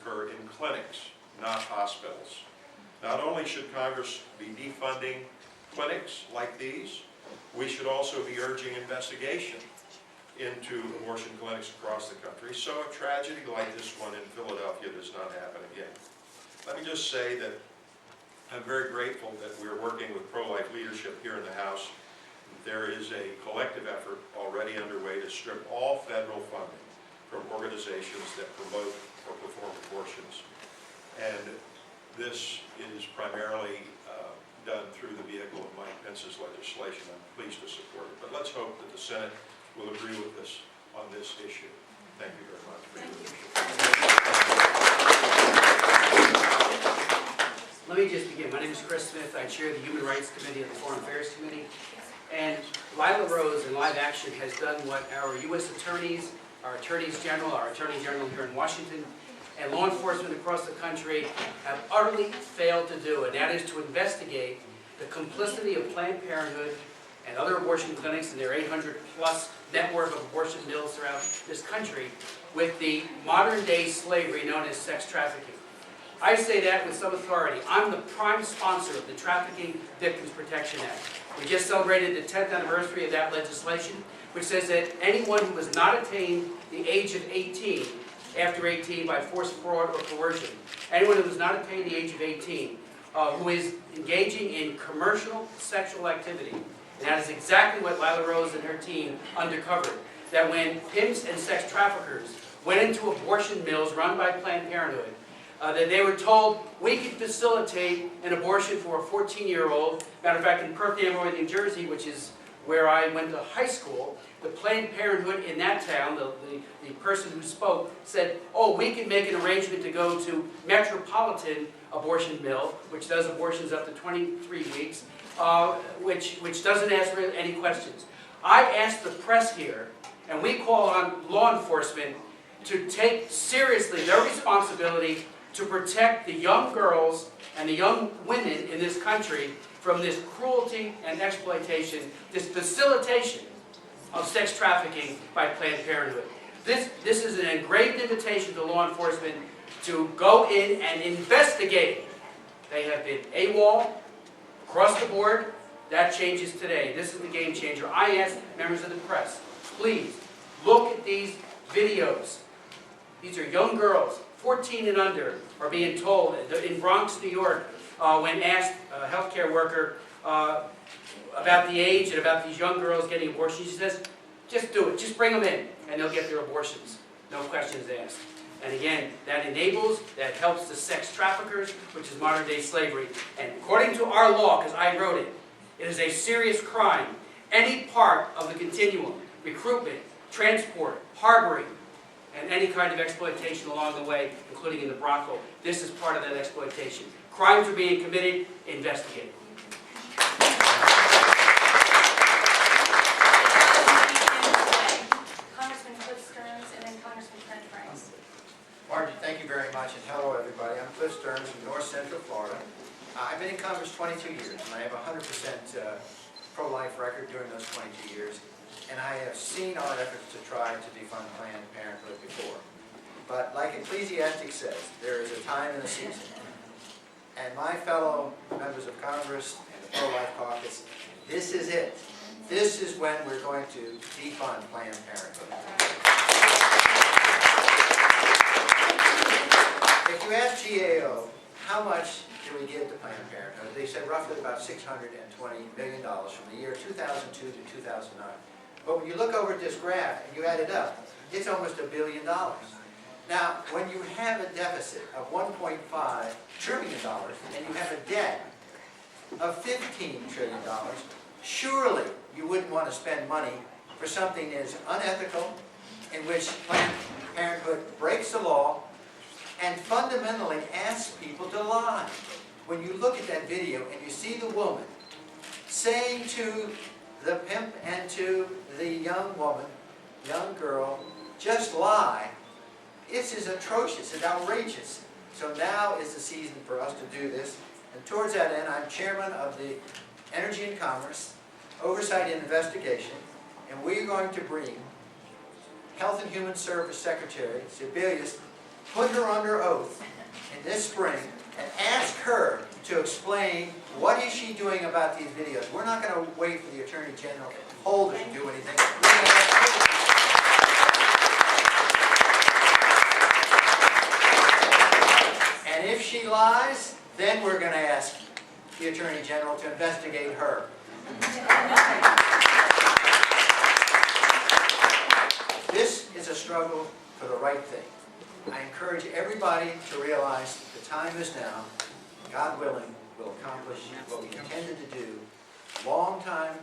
occur in clinics, not hospitals. Not only should Congress be defunding clinics like these, we should also be urging investigation into abortion clinics across the country, so a tragedy like this one in Philadelphia does not happen again. Let me just say that I'm very grateful that we're working with pro-life leadership here in the House. There is a collective effort already underway to strip all federal funding from organizations that promote or perform abortions. And this is primarily done through the vehicle of Mike Pence's legislation. I'm pleased to support it. But let's hope that the Senate will agree with us on this issue. Thank you very much for your leadership. Let me just begin. My name is Chris Smith. I chair the Human Rights Committee of the Foreign Affairs Committee. And Lila Rose in live action has done what our U.S. attorneys, our attorneys general, our attorney general here in Washington, and law enforcement across the country have utterly failed to do, and that is to investigate the complicity of Planned Parenthood and other abortion clinics and their 800-plus network of abortion mills throughout this country with the modern-day slavery known as sex trafficking. I say that with some authority. I'm the prime sponsor of the Trafficking Victims Protection Act. We just celebrated the 10th anniversary of that legislation, which says that anyone who has not attained the age of 18, after 18 by force, fraud, or coercion, anyone who has not attained the age of 18, who is engaging in commercial sexual activity, and that is exactly what Lila Rose and her team uncovered, that when pimps and sex traffickers went into abortion mills run by Planned Parenthood, that they were told, we could facilitate an abortion for a 14-year-old. Matter of fact, in Perth Amboy, New Jersey, which is where I went to high school, the Planned Parenthood in that town, the person who spoke, said, oh, we can make an arrangement to go to Metropolitan Abortion Mill, which does abortions up to 23 weeks, which doesn't ask any questions. I asked the press here, and we call on law enforcement to take seriously their responsibility to protect the young girls and the young women in this country from this cruelty and exploitation, this facilitation of sex trafficking by Planned Parenthood. This is an engraved invitation to law enforcement to go in and investigate. They have been AWOL across the board. That changes today. This is the game changer. I ask members of the press, please look at these videos. These are young girls, 14 and under, are being told in Bronx, New York, when asked a healthcare worker about the age and about these young girls getting abortions, she says, just do it, just bring them in, and they'll get their abortions. No questions asked. And again, that enables, that helps the sex traffickers, which is modern day slavery. And according to our law, because I wrote it, it is a serious crime. Any part of the continuum, recruitment, transport, harboring, and any kind of exploitation along the way, including in the brothel, this is part of that exploitation. Crimes are being committed, investigated. Margie, thank you very much, and hello everybody. I'm Cliff Stearns from North Central Florida. I've been in Congress 22 years, and I have a 100% pro-life record during those 22 years, and I have seen our efforts to try to defund Planned Parenthood before. But like Ecclesiastes says, there is a time and a season. And my fellow members of Congress and the pro-life caucus, this is it. This is when we're going to defund Planned Parenthood. If you ask GAO, how much do we give to Planned Parenthood? They said roughly about $620 million from the year 2002 to 2009. But when you look over at this graph and you add it up, it's almost $1 billion. Now, when you have a deficit of $1.5 trillion and you have a debt of $15 trillion, surely you wouldn't want to spend money for something that is unethical, in which Planned Parenthood breaks the law and fundamentally asks people to lie. When you look at that video and you see the woman saying to the pimp and to the young woman, young girl, just lie, this is atrocious, it's outrageous. So now is the season for us to do this. And towards that end, I'm chairman of the Energy and Commerce Oversight and Investigation, and we're going to bring Health and Human Service Secretary Sebelius put her under oath in this spring and ask her to explain what is she doing about these videos. We're not going to wait for the Attorney General to hold her to do anything. We're gonna ask her. And if she lies, then we're going to ask the Attorney General to investigate her. This is a struggle for the right thing. I encourage everybody to realize the time is now. God willing, we'll accomplish what we intended to do. Long time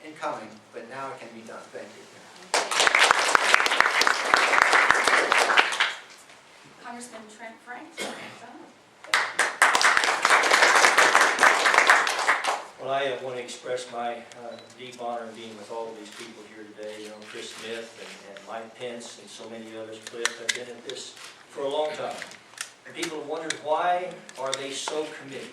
in coming, but now it can be done. Thank you. Congressman Trent Franks. Well, I want to express my deep honor in being with all of these people here today. You know, Chris Smith and Mike Pence and so many others. Cliff, I've been at this for a long time. And people have wondered, why are they so committed?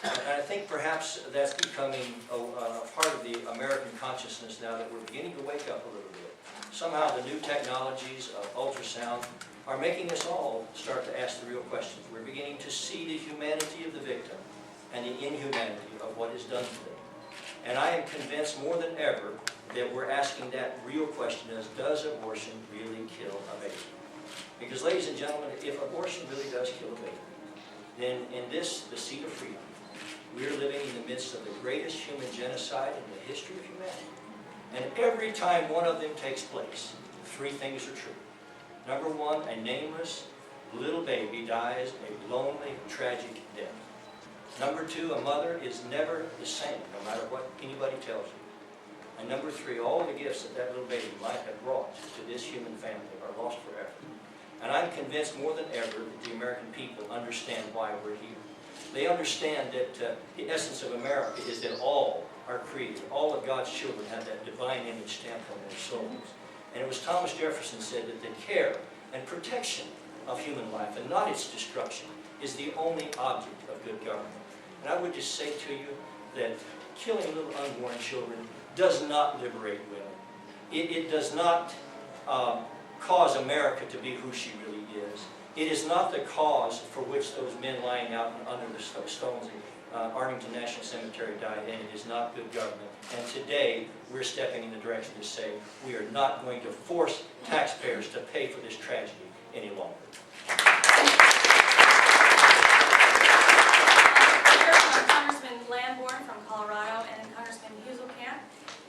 And I think perhaps that's becoming a part of the American consciousness now, that we're beginning to wake up a little bit. Somehow the new technologies of ultrasound are making us all start to ask the real questions. We're beginning to see the humanity of the victim and the inhumanity of what is done to them. And I am convinced more than ever that we're asking that real question is, does abortion really kill a baby? Because, ladies and gentlemen, if abortion really does kill a baby, then in this, the seat of freedom, we're living in the midst of the greatest human genocide in the history of humanity. And every time one of them takes place, three things are true. Number one, a nameless little baby dies a lonely, tragic death. Number two, a mother is never the same, no matter what anybody tells you. And number three, all the gifts that that little baby might have brought to this human family are lost forever. And I'm convinced more than ever that the American people understand why we're here. They understand that the essence of America is that all are created. All of God's children have that divine image stamped on their souls. And it was Thomas Jefferson said that the care and protection of human life, and not its destruction, is the only object of good government. And I would just say to you that killing little unborn children does not liberate women. It does not cause America to be who she really is. It is not the cause for which those men lying out under the stones in Arlington National Cemetery died, and it is not good government. And today, we're stepping in the direction to say we are not going to force taxpayers to pay for this tragedy any longer. Congressman Lamborn from Colorado and Congressman Huselkamp.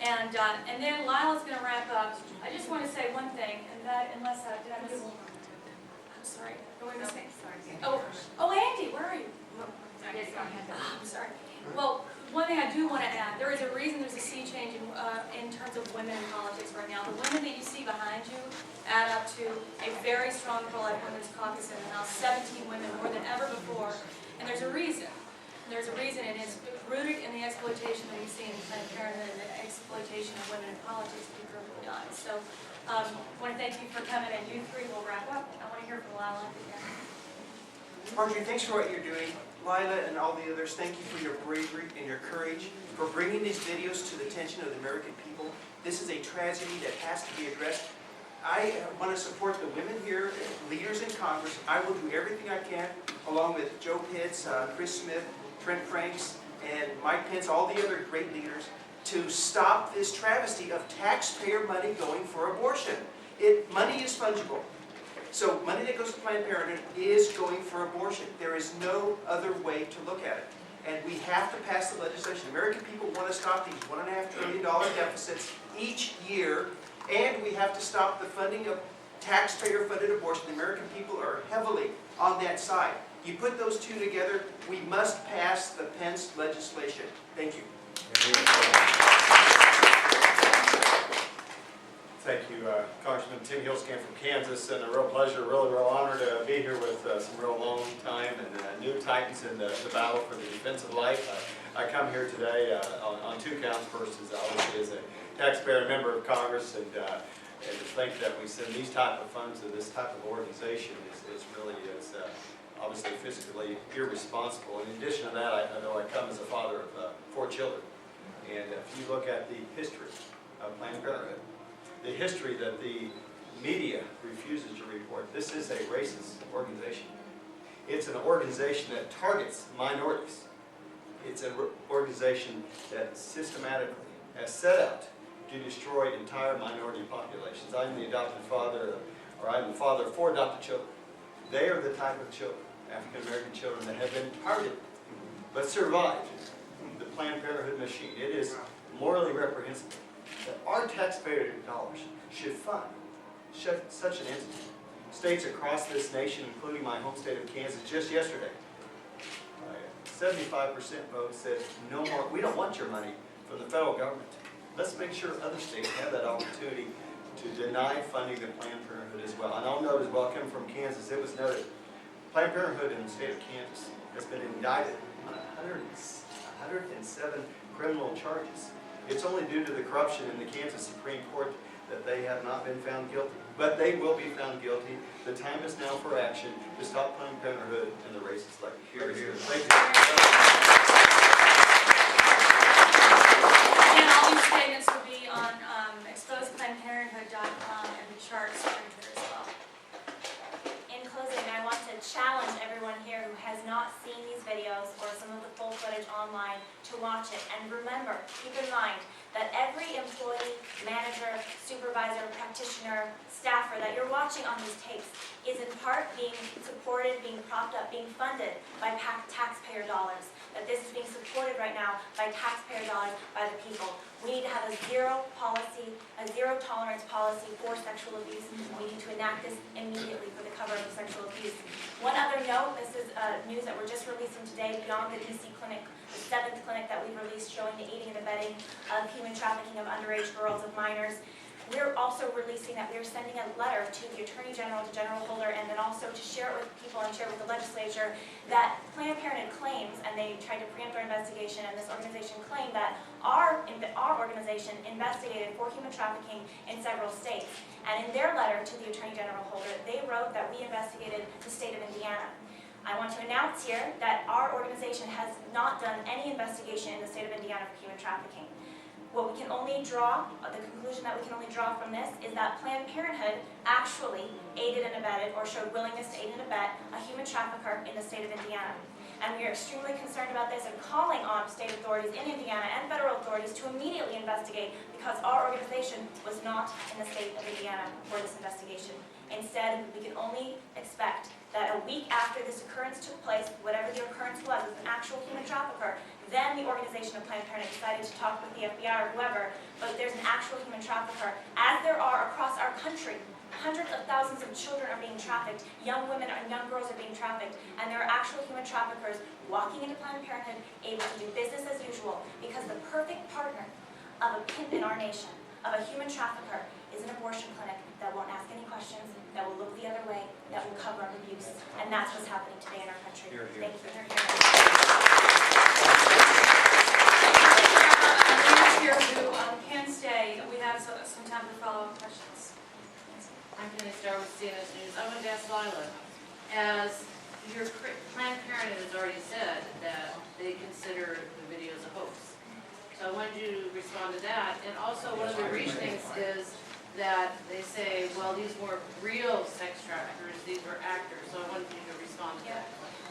And then Lila's going to wrap up. I just want to say one thing, and that, unless did I miss? I'm sorry. Go away, Miss May. Oh, Andy, where are you? I'm sorry. Well, one thing I do want to add, there is a reason there's a sea change in terms of women in politics right now. The women that you see behind you add up to a very strong pro-life women's caucus in the House, 17 women, more than ever before. And there's a reason. There's a reason, and it's rooted in the exploitation that we see in Planned Parenthood and the exploitation of women in politics to be perfectly honest. So I want to thank you for coming, and you three will wrap up. I want to hear from Lila again. Marjorie, thanks for what you're doing. Lila and all the others, thank you for your bravery and your courage for bringing these videos to the attention of the American people. This is a tragedy that has to be addressed. I want to support the women here, leaders in Congress. I will do everything I can, along with Joe Pitts, Chris Smith, Trent Franks, and Mike Pence, all the other great leaders, to stop this travesty of taxpayer money going for abortion. Money is fungible. So money that goes to Planned Parenthood is going for abortion. There is no other way to look at it. And we have to pass the legislation. American people want to stop these $1.5 trillion deficits each year, and we have to stop the funding of taxpayer-funded abortion. The American people are heavily on that side. You put those two together, we must pass the Pence legislation. Thank you. Thank you, Congressman Tim Huselkamp from Kansas, and a real pleasure, really real honor to be here with some real long time and new titans in the battle for the defense of life. I come here today on two counts. First is obviously as a taxpayer and member of Congress, and to think that we send these type of funds to this type of organization is really obviously fiscally irresponsible. In addition to that, I know I come as a father of 4 children, and if you look at the history of Planned Parenthood, the history that the media refuses to report. This is a racist organization. It's an organization that targets minorities. It's an organization that systematically has set out to destroy entire minority populations. I'm the adopted father, or I'm the father of 4 adopted children. They are the type of children, African American children, that have been targeted but survived the Planned Parenthood machine. It is morally reprehensible that our taxpayer dollars should fund such an entity. States across this nation, including my home state of Kansas, just yesterday, 75% vote said, no more, we don't want your money from the federal government. Let's make sure other states have that opportunity to deny funding the Planned Parenthood as well. And I'll note as well, coming from Kansas, it was noted, Planned Parenthood in the state of Kansas has been indicted on 107 criminal charges. It's only due to the corruption in the Kansas Supreme Court that they have not been found guilty. But they will be found guilty. The time is now for action to stop Planned Parenthood and the racist like here. Thank you. And all these statements will be on exposeplannedparenthood.com and the charts printer as well. In closing, I want to challenge everyone here who has not seen these videos or some of the full footage online to watch it. And remember, keep in mind that every employee, manager, supervisor, practitioner, staffer that you're watching on these tapes is in part being supported, being propped up, being funded by taxpayer dollars. That this is being supported right now by taxpayer dollars, by the people. We need to have a zero tolerance policy for sexual abuse. We need to enact this immediately for the cover of sexual abuse. One other note, this is news that we're just releasing today beyond the DC clinic, the 7th clinic that we released showing the aiding and abetting of human trafficking of underage girls, of minors. We're also releasing that we're sending a letter to the Attorney General, to General Holder, and then also to share it with people and share it with the legislature that Planned Parenthood claims, and they tried to preempt our investigation, and this organization claimed that our organization investigated for human trafficking in several states. And in their letter to the Attorney General Holder, they wrote that we investigated the state of Indiana. I want to announce here that our organization has not done any investigation in the state of Indiana for human trafficking. What we can only draw, the conclusion that we can only draw from this is that Planned Parenthood actually aided and abetted, or showed willingness to aid and abet, a human trafficker in the state of Indiana. And we are extremely concerned about this and calling on state authorities in Indiana and federal authorities to immediately investigate, because our organization was not in the state of Indiana for this investigation. Instead, we can only expect that a week after this occurrence took place, whatever the occurrence was an actual human trafficker, then the organization of Planned Parenthood decided to talk with the FBI or whoever, but there's an actual human trafficker, as there are across our country. Hundreds of thousands of children are being trafficked, young women and young girls are being trafficked, and there are actual human traffickers walking into Planned Parenthood, able to do business as usual, because the perfect partner of a pimp in our nation, of a human trafficker, is an abortion clinic that won't ask any questions, that will look the other way, that will cover up abuse. And that's what's happening today in our country. Here, here. Thank you. Leaders here who can stay, we have some time for follow-up questions. I'm going to start with CNS News. I wanted to ask Lila, as your Planned Parenthood has already said that they consider the videos a hoax. So I wanted you to respond to that. And also one of the reasonings is that they say, well, these weren't real sex traffickers, these were actors. So I wanted you to respond to that.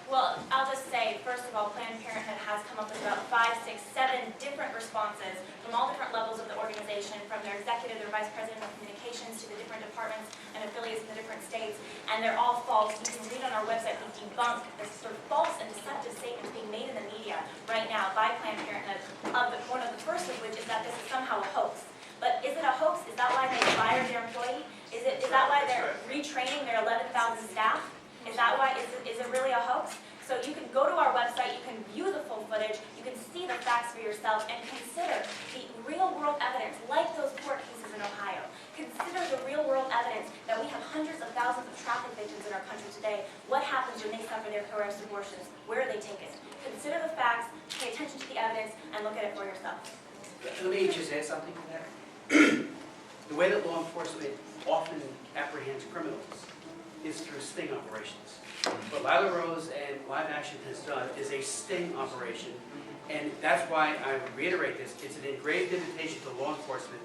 Well, I'll just say, first of all, Planned Parenthood has come up with about 5, 6, 7 different responses from all different levels of the organization, from their executive, their vice president of communications, to the different departments and affiliates in the different states, and they're all false. You can read on our website, we debunk the sort of false and deceptive statements being made in the media right now by Planned Parenthood. One of the first of which is that this is somehow a hoax. But is it a hoax? Is that why they fired their employee? Is that why they're retraining their 11,000 staff? Is that why? Is it really a hoax? So you can go to our website, you can view the full footage, you can see the facts for yourself, and consider the real-world evidence, like those court cases in Ohio. Consider the real-world evidence that we have hundreds of thousands of traffic victims in our country today. What happens when they suffer their coerced abortions? Where are they taken? Consider the facts, pay attention to the evidence, and look at it for yourself. Let me just add something to that. The way that law enforcement often apprehends criminals is through sting operations. What Lila Rose and Live Action has done is a sting operation, and that's why I would reiterate this. It's an engraved invitation to law enforcement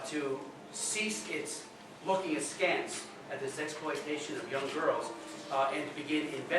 to cease its looking askance at this exploitation of young girls and to begin investigating